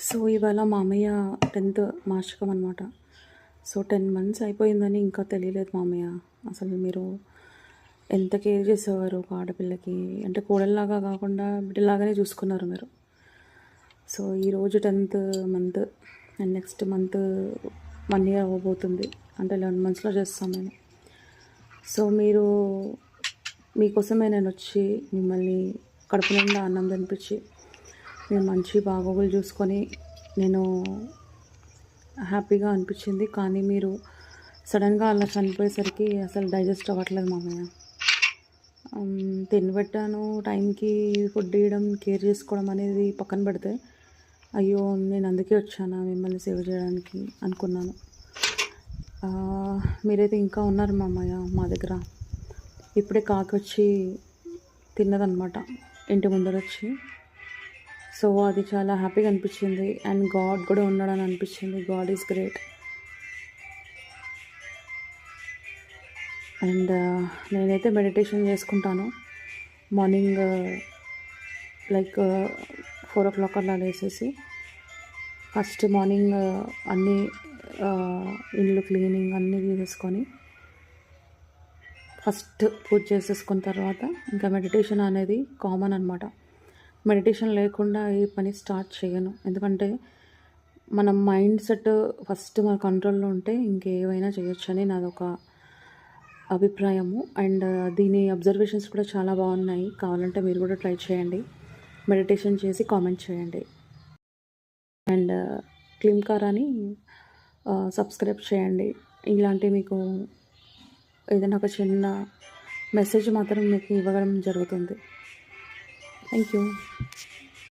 So ఇవాళ మా అమ్మయ్య 10th వార్షికం అనమాట. సో 10 మంత్స్ అయిపోయిందని ఇంకా తెలియలేదు మామయ్య. అసలు మీరు ఎంత కేర్ చేసేవారు ఒక ఆడపిల్లకి, అంటే కోడల్లాగా కాకుండా బిడ్డలాగానే చూసుకున్నారు మీరు. సో ఈరోజు 10th month and next month 1 year అవ్వబోతుంది, అంటే 11 monthsలో చేస్తాం మేము. సో మీకోసమే నేను వచ్చి మిమ్మల్ని కడుపు నిండా అన్నం తినిపించి మీరు మంచి బాగోగులు చూసుకొని నేను హ్యాపీగా అనిపించింది. కానీ మీరు సడన్గా అలా చనిపోయేసరికి అసలు డైజెస్ట్ అవ్వట్లేదు మామయ్య. తినబెట్టాను టైంకి, ఫుడ్ ఇవ్వడం, కేర్ చేసుకోవడం అనేది పక్కన పెడితే, అయ్యో నేను అందుకే వచ్చాను మిమ్మల్ని సేవ్ చేయడానికి అనుకున్నాను. మీరైతే ఇంకా ఉన్నారు మామయ్య మా దగ్గర. ఇప్పుడే కాకి వచ్చి తిన్నదనమాట ఇంటి ముందర వచ్చి. సో అది చాలా హ్యాపీగా అనిపించింది అండ్ గాడ్ కూడా ఉన్నాడని అనిపించింది. God is great. అండ్ నేనైతే మెడిటేషన్ చేసుకుంటాను మార్నింగ్, లైక్ 4 o'clock అలా లేసేసి ఫస్ట్ మార్నింగ్ అన్నీ ఇల్లు క్లీనింగ్ అన్నీ తీసేసుకొని ఫస్ట్ పూజ చేసేసుకున్న తర్వాత ఇంకా మెడిటేషన్ అనేది కామన్ అనమాట. మెడిటేషన్ లేకుండా ఈ పని స్టార్ట్ చేయను, ఎందుకంటే మన మైండ్ సెట్ ఫస్ట్ మన కంట్రోల్లో ఉంటే ఇంకేమైనా చేయొచ్చని నాదొక అభిప్రాయము. అండ్ దీని అబ్జర్వేషన్స్ కూడా చాలా బాగున్నాయి. కావాలంటే మీరు కూడా ట్రై చేయండి, మెడిటేషన్ చేసి కామెంట్ చేయండి. అండ్ క్లిమ్కారాని సబ్స్క్రైబ్ చేయండి. ఇలాంటి మీకు ఏదైనా ఒక చిన్న మెసేజ్ మాత్రం మీకు ఇవ్వడం జరుగుతుంది. Thank you.